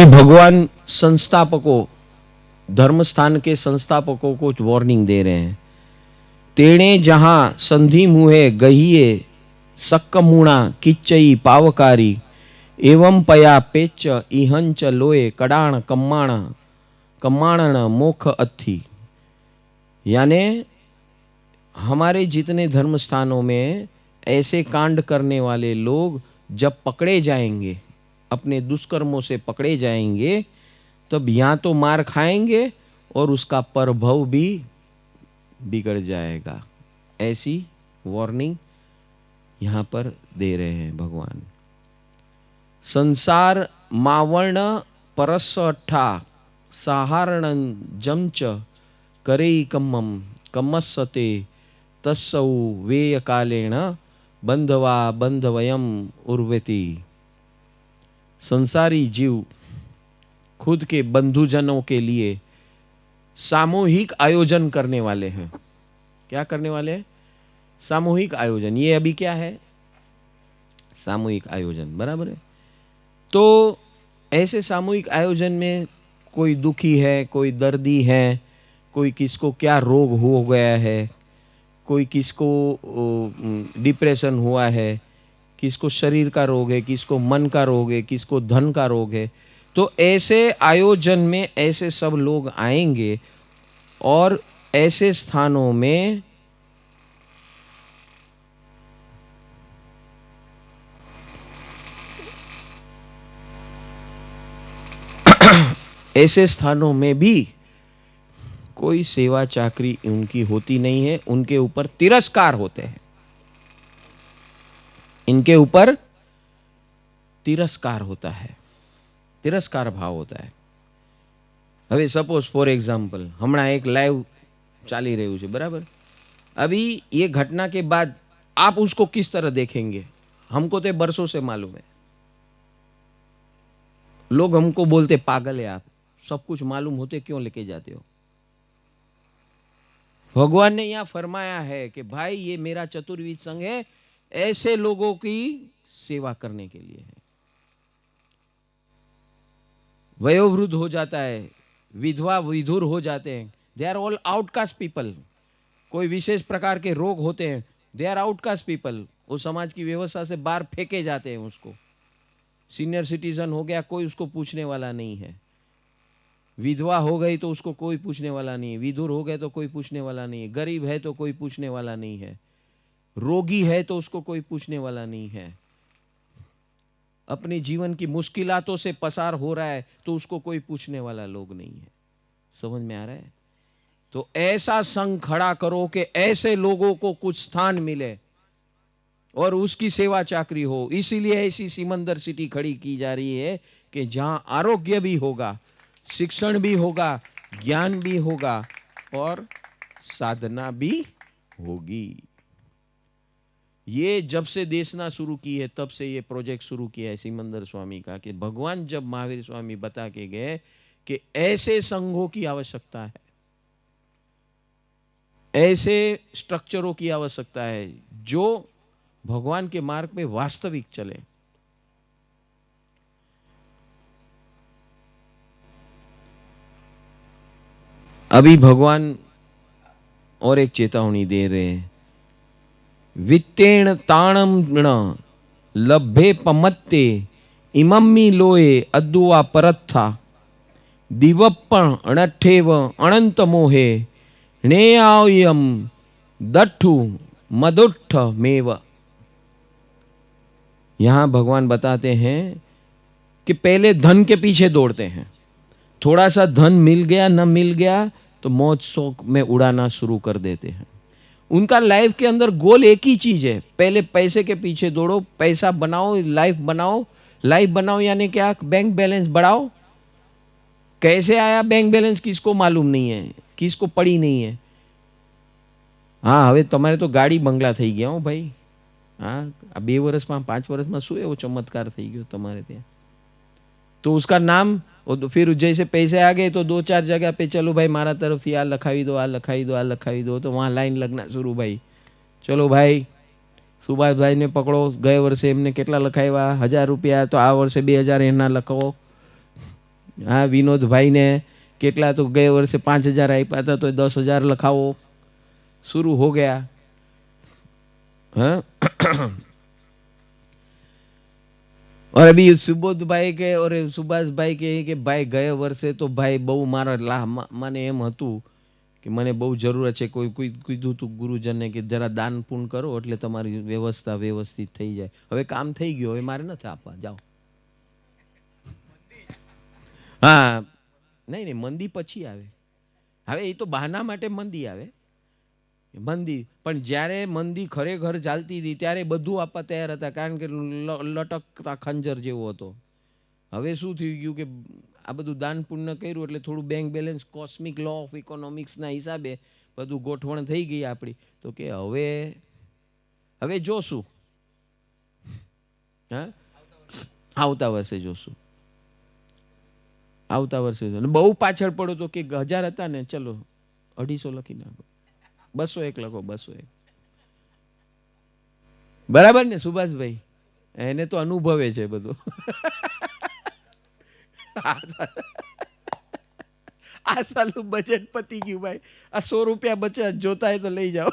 भगवान संस्थापकों, धर्म स्थान के संस्थापकों को वार्निंग दे रहे हैं। तेणे जहां संधि मुहे गहिए सक्कमुणा किच्चई पावकारी एवं पया पेच इहंच लोए कडाण कम्माणन मोख अथी। यानी हमारे जितने धर्म स्थानों में ऐसे कांड करने वाले लोग जब पकड़े जाएंगे, अपने दुष्कर्मों से पकड़े जाएंगे, तब यहाँ तो मार खाएंगे और उसका प्रभाव भी बिगड़ जाएगा। ऐसी वार्निंग यहाँ पर दे रहे हैं भगवान। संसार मावर्ण परस अट्ठा साहारण जमच करई कम्मम कम्मस्सते तस्सौ वेय कालेण बंधवा बंधवयम उर्वती। संसारी जीव खुद के बंधुजनों के लिए सामूहिक आयोजन करने वाले हैं। क्या करने वाले हैं? सामूहिक आयोजन। ये अभी क्या है? सामूहिक आयोजन, बराबर है। तो ऐसे सामूहिक आयोजन में कोई दुखी है, कोई दर्दी है, कोई किसको क्या रोग हो गया है, कोई किसको डिप्रेशन हुआ है, किसको शरीर का रोग है, किसको मन का रोग है, किसको धन का रोग है। तो ऐसे आयोजन में ऐसे सब लोग आएंगे और ऐसे स्थानों में ऐसे स्थानों में भी कोई सेवा चाकरी उनकी होती नहीं है। उनके ऊपर तिरस्कार होते हैं, इनके ऊपर तिरस्कार होता है, तिरस्कार भाव होता है। હવે સપોઝ ફોર એક્ઝામ્પલ હમણાં એક લાઈવ ચાલી રહ્યું છે, બરાબર? अभी ये घटना के बाद आप उसको किस तरह देखेंगे? हमको तो बरसों से मालूम है। लोग हमको बोलते पागल है आप, सब कुछ मालूम होते क्यों लेके जाते हो? भगवान ने यहां फरमाया है कि भाई ये मेरा चतुर्विध संघ है, ऐसे लोगों की सेवा करने के लिए है। वयोवृद्ध हो जाता है, विधवा विधुर हो जाते हैं, they are all outcast people. कोई विशेष प्रकार के रोग होते हैं, दे आर आउटकास्ट पीपल। वो समाज की व्यवस्था से बाहर फेंके जाते हैं। उसको सीनियर सिटीजन हो गया, कोई उसको पूछने वाला नहीं है। विधवा हो गई तो उसको कोई पूछने वाला नहीं है। विधुर हो गए तो कोई पूछने वाला नहीं है। गरीब है तो कोई पूछने वाला नहीं है। रोगी है तो उसको कोई पूछने वाला नहीं है। अपने जीवन की मुश्किलातों से पसार हो रहा है तो उसको कोई पूछने वाला लोग नहीं है। समझ में आ रहा है? तो ऐसा संघ खड़ा करो कि ऐसे लोगों को कुछ स्थान मिले और उसकी सेवा चाकरी हो। इसीलिए ऐसी सिमंदर सिटी खड़ी की जा रही है कि जहां आरोग्य भी होगा, शिक्षण भी होगा, ज्ञान भी होगा और साधना भी होगी। ये जब से देशना शुरू की है तब से ये प्रोजेक्ट शुरू किया है सिमंदर स्वामी का, कि भगवान जब महावीर स्वामी बता के गए कि ऐसे संघों की आवश्यकता है, ऐसे स्ट्रक्चरों की आवश्यकता है जो भगवान के मार्ग में वास्तविक चले। अभी भगवान और एक चेतावनी दे रहे हैं। वित्तेण ताणम लभ्ये पमत्ते इमम्मी लोए अद्दुआ परत्था दिवप्पण अणठेव अनंत मोहे नेयायम दट्ठु मदुट्ठ मेव। यहां भगवान बताते हैं कि पहले धन के पीछे दौड़ते हैं। थोड़ा सा धन मिल गया, न मिल गया तो मौज शौक में उड़ाना शुरू कर देते हैं। उनका लाइफ के अंदर गोल एक ही चीज है, पहले पैसे के पीछे दौड़ो, पैसा बनाओ, लाइफ बनाओ। लाइफ बनाओ यानी क्या? बैंक बैलेंस बढ़ाओ। कैसे आया बैंक बैलेंस किसको मालूम नहीं है, किसको पड़ी नहीं है। हाँ, હવે તમારે તો ગાડી બંગલા થઈ ગયા હો ભાઈ। हाँ, 2 વર્ષમાં 5 વર્ષમાં શું એવો ચમત્કાર થઈ ગયો તમારે ત્યાં? तो उसका नाम, फिर जैसे पैसे आ गए तो 2-4 जगह पे चलो भाई मारा तरफ थी आ लखावी दो, आ लखावी दो, आ लखावी दो, तो वहाँ लाइन लगना शुरू भाई। चलो भाई सुभाष भाई ने पकड़ो, गए वर्षे एमने કેટલા લખાવ્યા 1000 રૂપિયા, तो आ वर्षे 2000 એના લખાવો। हाँ विनोद भाई ने કેટલા तो गए वर्षे 5,000 આપ્યા હતા तो 10,000 લખાવો शुरू हो गया। हाँ और अभी सुबोध भाई के और सुभाष भाई के भाई गए वर्षे तो भाई बहु मारा મને એમ હતું કે મને બહુ જરૂરત છે કોઈ કોઈ કીધું તું ગુરુજનને કે જરા દાન પૂર્ણ કરો એટલે તમારી વ્યવસ્થા વ્યવસ્થિત થઈ જાય। હવે કામ થઈ ગયું હવે મારે નથી આપવા જાઓ। હા નહીં નહીં મંદી પછી આવે। હવે એ તો બહાના માટે મંદી આવે મંદી પણ જ્યારે મંદી ખરેખર ચાલતી હતી ત્યારે બધું આપવા તૈયાર હતા કારણ કે લટકતા ખંજર જેવો હતો। હવે શું થઈ ગયું કે આ બધું દાન પુણ્ય કર્યું એટલે થોડું bank balance cosmic law of ઇકોનોમિક્સના હિસાબે બધું ગોઠવણ થઈ ગઈ આપણી તો કે હવે હવે જોશું। હા આવતા વર્ષે જોશું આવતા વર્ષે બહુ પાછળ પડો તો કે 1000 હતા ને ચલો 250 લખી નાખો 201 લખો 201 બરાબર ને સુભાષભાઈ એને તો અનુભવે છે બધું। આ સાલું બજેટ પતી ગયું ભાઈ આ 100 રૂપિયા બચે જોતા હોય તો લઈ જાઓ।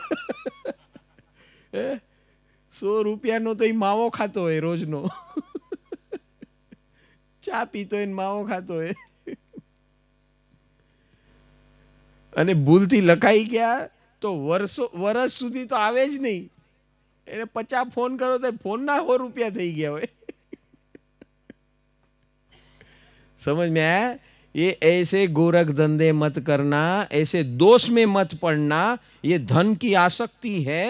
100 રૂપિયાનો તો એ માવો ખાતો હોય રોજનો ચા પીતો હોય માવો ખાતો હોય અને ભૂલથી લખાઈ ગયા તો વર્ષ સુધી તો આવે જ નહીં એને 50 ફોન કરો તો ફોનના 100 રૂપિયા થઈ ગયા હોય। समझ में आया? ये ऐसे गोरख धंधे मत करना ऐसे दोष में मत पड़ना ये धन की आसक्ति है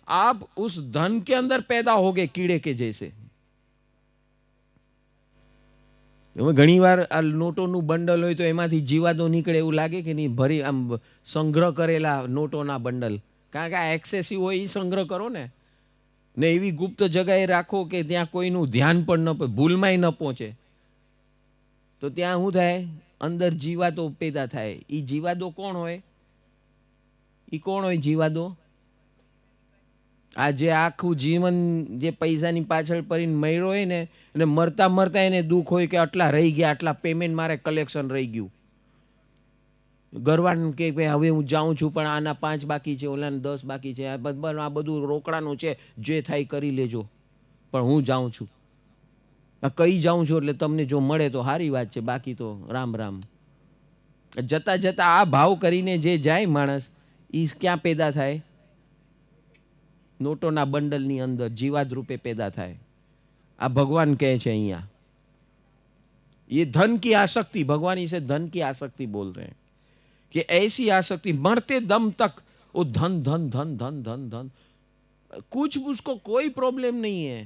आप उस धन के अंदर पैदा होगे कीड़े के जैसे। घणी वार आ नोटोનું બંડલ હોય તો એમાંથી જીવાદો નીકળે એવું લાગે કે નહીં ભરી આમ સંગ્રહ કરેલા નોટોના બંડલ કારણ કે આ એક્સેસિવ હોય એ સંગ્રહ કરો ને એવી ગુપ્ત જગ્યાએ રાખો કે ત્યાં કોઈનું ધ્યાન પણ ન ભૂલમાંય ન પહોંચે તો ત્યાં શું થાય અંદર જીવાદો પેદા થાય। એ જીવાદો કોણ હોય એ કોણ હોય જીવાદો આ જે આખું જીવન જે પૈસાની પાછળ પડીને મર્યો હોય ને અને મરતા મરતા એને દુઃખ હોય કે આટલા રહી ગયા આટલા પેમેન્ટ મારે કલેક્શન રહી ગયું ગરવાન કે હવે હું જાઉં છું પણ આના 5 બાકી છે ઓલાને 10 બાકી છે આ બધું રોકડાનું છે જે થાય કરી લેજો પણ હું જાઉં છું કઈ જાઉં છું એટલે તમને જો મળે તો સારી વાત છે બાકી તો રામ રામ। જતા જતા આ ભાવ કરીને જે જાય માણસ એ ક્યાં પેદા થાય નોટોના બંડલની અંદર જીવાદ રૂપે पैदा થાય। આ ભગવાન કહે છે અહીંયા ये धन की आसक्ति भगवान इसे धन की आसक्ति बोल रहे हैं कि ऐसी आसक्ति मरते दम तक वो धन धन धन धन धन धन कुछ उसको कोई प्रॉब्लम नहीं है।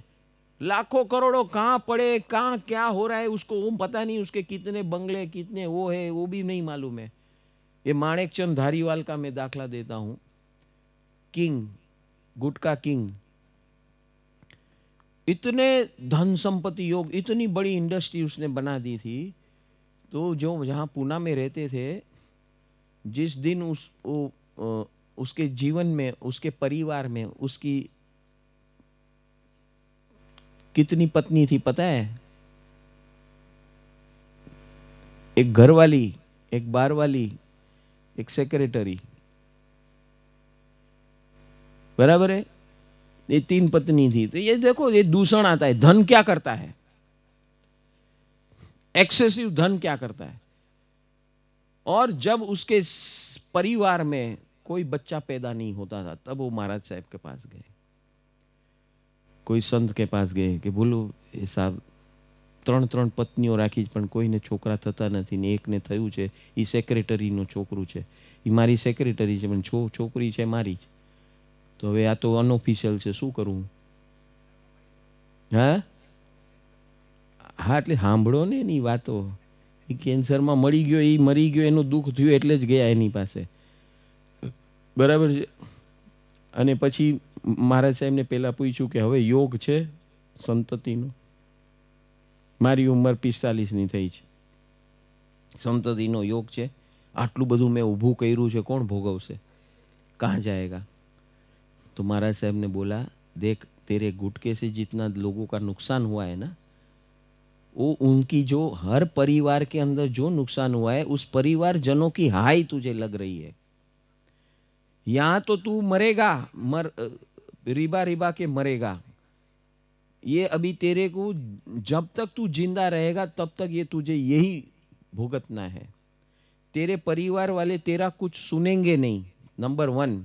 लाखों करोड़ों कहाँ पड़े कहाँ क्या हो रहा है उसको वो पता नहीं उसके कितने बंगले कितने वो है वो भी नहीं मालूम है। ये माणेकचंद धारीवाल का मैं दाखला देता हूँ किंग गुटका किंग इतने धन संपत्ति योग इतनी बड़ी इंडस्ट्री उसने बना दी थी तो जो जहाँ पूना में रहते थे जिस दिन उसके जीवन में उसके परिवार में उसकी कितनी पत्नी थी पता है एक घर वाली एक बार वाली एक सेक्रेटरी बराबर है ये 3 पत्नी थी। तो ये देखो ये दूषण आता है धन क्या करता है एक्सेसिव धन क्या करता है। और जब उसके परिवार में कोई बच्चा पैदा नहीं होता था तब वो महाराज साहब के पास गए कोई संत के पास गए कि बोलो ये साहब 3 पत्नीओ राखी पण कोईने छोकरा थता नथी ने एकने थयुं छे ई सेक्रेटरीनो छोकरू छे ई मारी सेक्रेटरी छे पण छोकरी छे मारी ज तो हवे आ तो अनऑफिशियल छे शुं करूं। हाँ हाँ એટલે સાંભળો ને એની વાતો એ કેન્સરમાં મળી ગયો એ મરી ગયો એનું દુઃખ થયું એટલે જ ગયા એની પાસે બરાબર છે। અને પછી મહારાજ સાહેબને પહેલા પૂછ્યું કે હવે યોગ છે સંતતિનો મારી ઉંમર 45ની થઈ છે સંતતિનો योग છે આટલું બધું મેં ઊભું કર્યું છે કોણ ભોગવશે कहाँ जाएगा। तो महाराज साहब ने बोला देख तेरे गुटके से जितना लोगों का नुकसान हुआ है ना वो उनकी जो हर परिवार के अंदर जो नुकसान हुआ है उस परिवार जनों की हाई तुझे लग रही है। यहां तो तू मरेगा, रिबा रिबा के मरेगा। ये अभी तेरे को जब तक तू जिंदा रहेगा तब तक ये तुझे यही भुगतना है। तेरे परिवार वाले तेरा कुछ सुनेंगे नहीं। नंबर वन,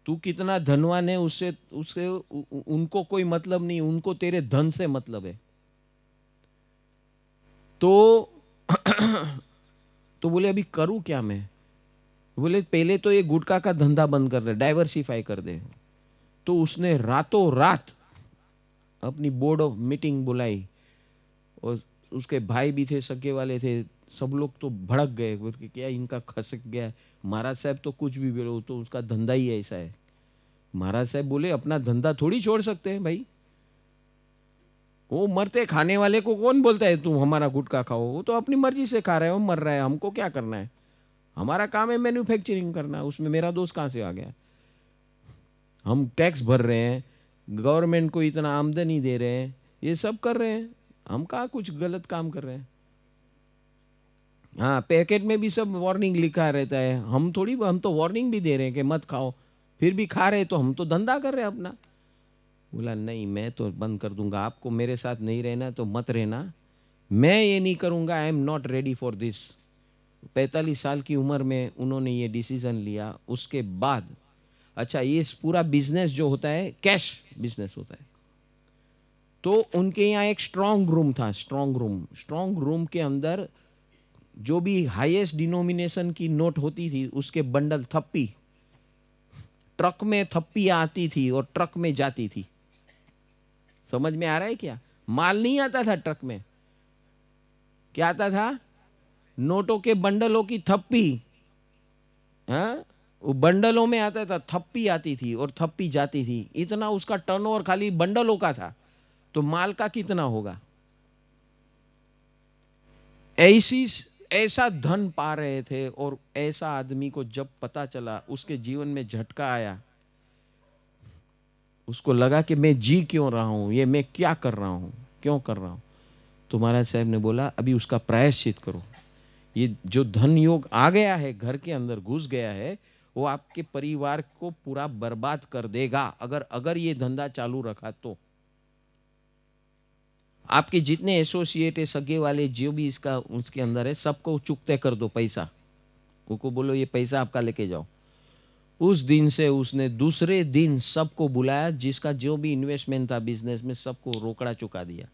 तू कितना धनवान है उससे उससे उनको कोई मतलब नहीं, उनको तेरे धन से मतलब है। तो तो बोले अभी करूं क्या मैं? बोले पहले तो ये गुटखा का धंधा बंद कर दे, डाइवर्सिफाई कर दे। तो उसने रातों रात अपनी बोर्ड ऑफ मीटिंग बुलाई और उसके भाई भी थे, सगे वाले थे, सब लोग तो भड़क गए बोल के क्या इनका खसक गया है। महाराज साहब तो कुछ भी बोलो, तो उसका धंधा ही ऐसा है। महाराज साहब बोले अपना धंधा थोड़ी छोड़ सकते हैं भाई। वो मरते खाने वाले को कौन बोलता है तुम हमारा गुटखा खाओ? वो तो अपनी मर्जी से खा रहा है, वो मर रहा है, हमको क्या करना है? हमारा काम है मैन्युफैक्चरिंग करना, उसमें मेरा दोस्त कहाँ से आ गया? हम टैक्स भर रहे हैं, गवर्नमेंट को इतना आमदनी दे रहे हैं, ये सब कर रहे हैं, हम कहाँ कुछ गलत काम कर रहे हैं? हाँ, पैकेट में भी सब वार्निंग लिखा रहता है, हम तो वार्निंग भी दे रहे हैं कि मत खाओ, फिर भी खा रहे, तो हम तो धंधा कर रहे हैं अपना। बोला नहीं, मैं तो बंद कर दूंगा, आपको मेरे साथ नहीं रहना तो मत रहना, मैं ये नहीं करूंगा, I am not ready for this. 45 साल की उम्र में उन्होंने ये डिसीजन लिया। उसके बाद अच्छा, ये पूरा बिजनेस जो होता है कैश बिजनेस होता है। तो उनके यहाँ एक स्ट्रांग रूम था, स्ट्रांग रूम के अंदर जो भी हाईएस्ट डिनोमिनेशन की नोट होती थी उसके बंडल, थप्पी, ट्रक में थप्पी आती थी और ट्रक में जाती थी। समझ में आ रहा है क्या? माल नहीं आता था ट्रक में, क्या आता था? नोटों के बंडलों की थप्पी। हाँ, वो बंडलों में आता था, थप्पी आती थी और थप्पी जाती थी। इतना उसका टर्नओवर खाली बंडलों का था, तो माल का कितना होगा? ऐसी ऐसा धन पा रहे थे। और ऐसा आदमी को जब पता चला, उसके जीवन में झटका आया, उसको लगा कि मैं जी क्यों रहा हूं, ये मैं क्या कर रहा हूं, क्यों कर रहा हूं? तो महाराज साहब ने बोला अभी उसका प्रायश्चित करो। ये जो धन योग आ गया है, घर के अंदर घुस गया है, वो आपके परिवार को पूरा बर्बाद कर देगा अगर अगर ये धंधा चालू रखा तो। आपके जितने एसोसिएट है, सगे वाले जो भी इसका उसके अंदर है, सबको चुकते कर दो पैसा। उनको बोलो ये पैसा आपका लेके जाओ। उस दिन से उसने दूसरे दिन सबको बुलाया, जिसका जो भी इन्वेस्टमेंट था बिजनेस में, सबको रोकड़ा चुका दिया।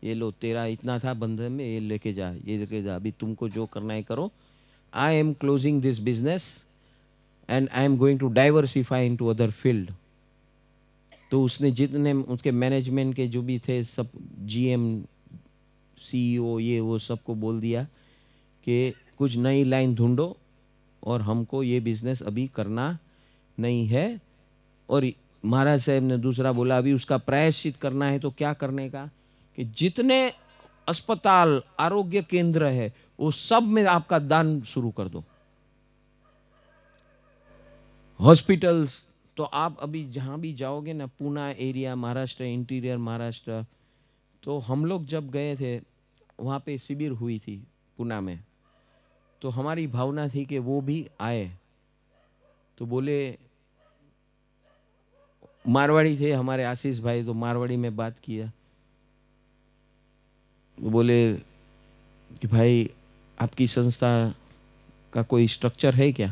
ये लो, तेरा इतना था बंधन में, ये लेके जा, ये लेके जा, अभी तुमको जो करना है करो। I am closing this business and I am going to diversify into other field. तो उसने जितने उसके मैनेजमेंट के जो भी थे, सब जीएम, सीईओ, ये वो सबको बोल दिया कि कुछ नई लाइन ढूंढो और हमको ये बिजनेस अभी करना नहीं है। और महाराज साहब ने दूसरा बोला अभी उसका प्रायश्चित करना है। तो क्या करने का? कि जितने अस्पताल, आरोग्य केंद्र है, वो सब में आपका दान शुरू कर दो। हॉस्पिटल्स, तो आप अभी जहां भी जाओगे ना, पूना एरिया, महाराष्ट्र, इंटीरियर महाराष्ट्र, तो हम लोग जब गए थे वहां पे शिविर हुई थी पूना में, तो हमारी भावना थी कि वो भी आए। तो बोले, मारवाड़ी थे हमारे आशीष भाई, तो मारवाड़ी में बात किया। बोले कि भाई आपकी संस्था का कोई स्ट्रक्चर है क्या?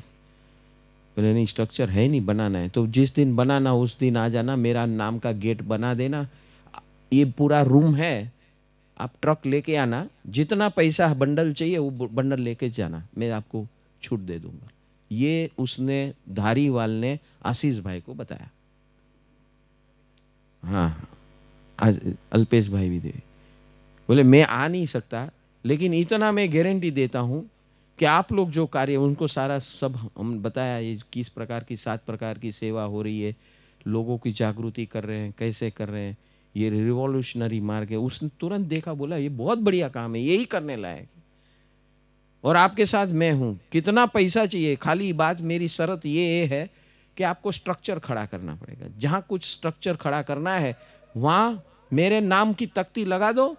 बोले नहीं, स्ट्रक्चर है नहीं, बनाना है। तो जिस दिन बनाना उस दिन आ जाना, मेरा नाम का गेट बना देना, ये पूरा रूम है, आप ट्रक लेके आना, जितना पैसा बंडल चाहिए वो बंडल लेके जाना, मैं आपको छूट दे दूंगा। ये उसने धारीवाल ने आशीष भाई को बताया। हाँ, आज अल्पेश भाई भी थे। बोले मैं आ नहीं सकता, लेकिन इतना मैं गारंटी देता हूं कि आप लोग जो कार्य, उनको सारा सब हम बताया, ये किस प्रकार की 7 प्रकार की सेवा हो रही है, लोगों की जागृति कर रहे हैं, कैसे कर रहे हैं, ये रिवॉल्यूशनरी मार्ग है। उसने तुरंत देखा, बोला ये बहुत बढ़िया काम है, यही करने लायक। और आपके साथ मैं हूं, कितना पैसा चाहिए, खाली बात मेरी शर्त ये है कि आपको स्ट्रक्चर खड़ा करना पड़ेगा। जहां कुछ स्ट्रक्चर खड़ा करना है वहां मेरे नाम की तख्ती लगा दो,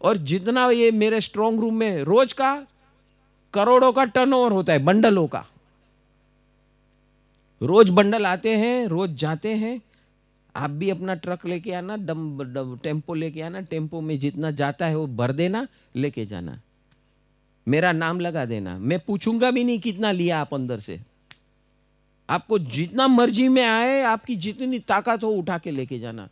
और जितना ये मेरे स्ट्रांग रूम में रोज का करोड़ों का टर्नओवर होता है, बंडलों का। रोज बंडल आते हैं, रोज जाते हैं। आप भी अपना ट्रक लेके आना, टेम्पो लेके आना, टेम्पो में जितना जाता है वो भर देना, लेके जाना, मेरा नाम लगा देना। मैं पूछूंगा भी नहीं कितना लिया आप अंदर से। आपको जितना मर्जी में आए, आपकी जितनी ताकत हो उठा के लेके जाना।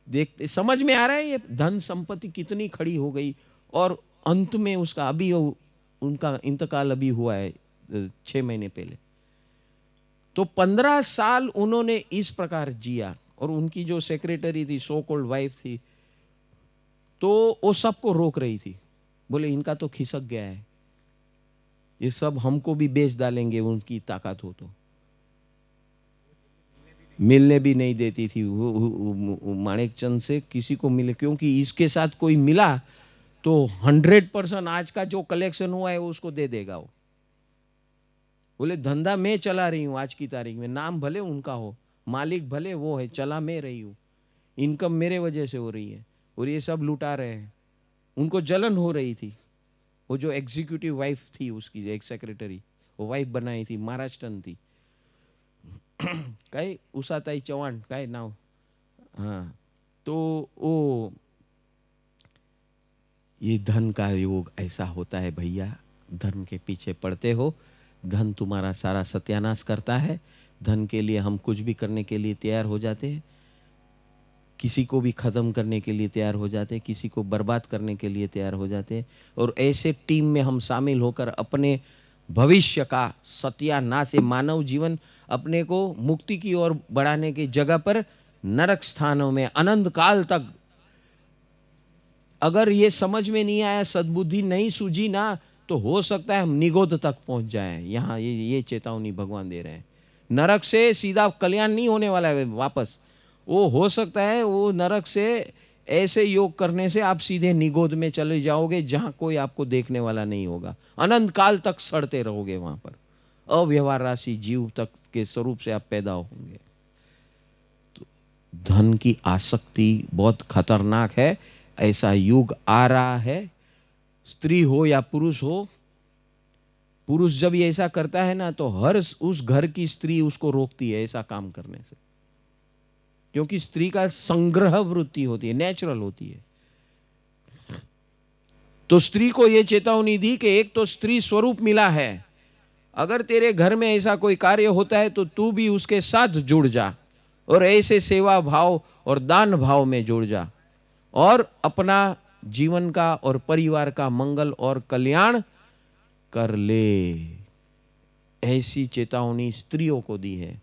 देखते समझ में आ रहा है ये धन संपत्ति कितनी खड़ी हो गई। और अंत में उसका अभी उनका इंतकाल अभी हुआ है 6 महीने पहले। तो 15 साल उन्होंने इस प्रकार जिया। और उनकी जो सेक्रेटरी थी, सो कॉल्ड वाइफ थी, तो वो सबको रोक रही थी। बोले इनका तो खिसक गया है, ये सब हमको भी बेच डालेंगे उनकी ताकत हो तो। मिलने भी नहीं देती थी वो माणिक चंद से किसी को मिले, क्योंकि इसके साथ कोई मिला तो 100% आज का जो कलेक्शन हुआ है उसको दे देगा वो। बोले धंधा मैं चला रही हूँ आज की तारीख में, नाम भले उनका हो, मालिक भले वो है, चला मैं रही हूँ, इनकम मेरे वजह से हो रही है, और ये सब लुटा रहे हैं। उनको जलन हो रही थी। वो जो एग्जीक्यूटिव वाइफ थी उसकी, जो एक सेक्रेटरी वो वाइफ बनाई थी, महाराष्ट्रन थी, काय उषाताई चव्हाण काय नाव, हाँ। तो वो ये धन का योग ऐसा होता है भैया। धन के पीछे पड़ते हो, धन तुम्हारा सारा सत्यानाश करता है। धन के लिए हम कुछ भी करने के लिए तैयार हो जाते हैं, किसी को भी खत्म करने के लिए तैयार हो जाते हैं, किसी को बर्बाद करने के लिए तैयार हो जाते हैं। और ऐसे टीम में हम शामिल होकर अपने भविष्य का सत्यानाश, मानव जीवन अपने को मुक्ति की ओर बढ़ाने की जगह पर नरक स्थानों में अनंत काल तक, अगर ये समझ में नहीं आया, सद्बुद्धि नहीं सूझी ना, तो हो सकता है हम निगोद तक पहुंच जाएं। यहाँ ये चेतावनी भगवान दे रहे हैं। नरक से सीधा कल्याण नहीं होने वाला है वापस। वो हो सकता है वो नरक से ऐसे योग करने से आप सीधे निगोद में चले जाओगे, जहां कोई आपको देखने वाला नहीं होगा। अनंत काल तक सड़ते रहोगे वहां पर, अव्यवहार राशि जीव तक के स्वरूप से आप पैदा होंगे। तो धन की आसक्ति बहुत खतरनाक है। ऐसा युग आ रहा है, स्त्री हो या पुरुष हो। पुरुष जब ये ऐसा करता है ना, तो हर उस घर की स्त्री उसको रोकती है ऐसा काम करने से, क्योंकि स्त्री का संग्रह वृत्ति होती है, नेचुरल होती है। तो स्त्री को यह चेतावनी दी कि एक तो स्त्री स्वरूप मिला है, अगर तेरे घर में ऐसा कोई कार्य होता है तो तू भी उसके साथ जुड़ जा, और ऐसे सेवा भाव और दान भाव में जुड़ जा, और अपना जीवन का और परिवार का मंगल और कल्याण कर ले। ऐसी चेतावनी स्त्रियों को दी है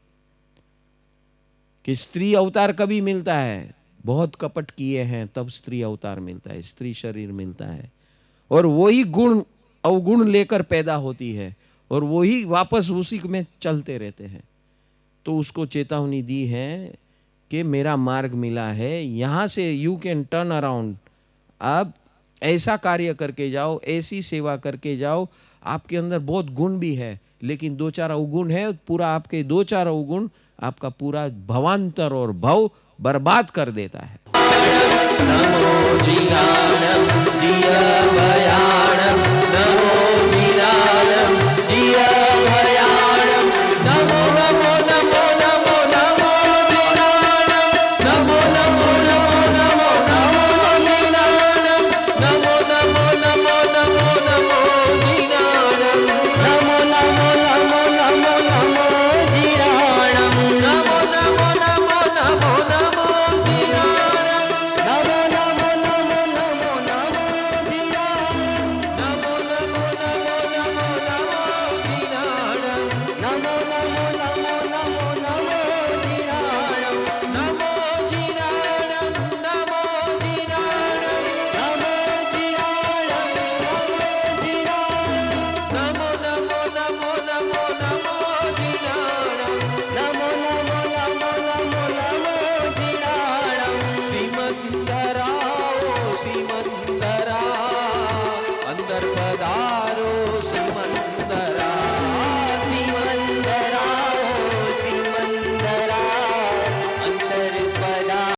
कि स्त्री अवतार कभी मिलता है, बहुत कपट किए हैं तब स्त्री अवतार मिलता है, स्त्री शरीर मिलता है, और वही गुण अवगुण लेकर पैदा होती है, और वही वापस उसी में चलते रहते हैं। तो उसको चेतावनी दी है कि मेरा मार्ग मिला है, यहां से यू कैन टर्न अराउंड। आप ऐसा कार्य करके जाओ, ऐसी सेवा करके जाओ, आपके अंदर बहुत गुण भी है, लेकिन 2-4 अवगुण है, पूरा आपके 2-4 अवगुण आपका पूरा भवांतर और भव बर्बाद कर देता है। नमो जिज्ञानम जिय भयानम, नमो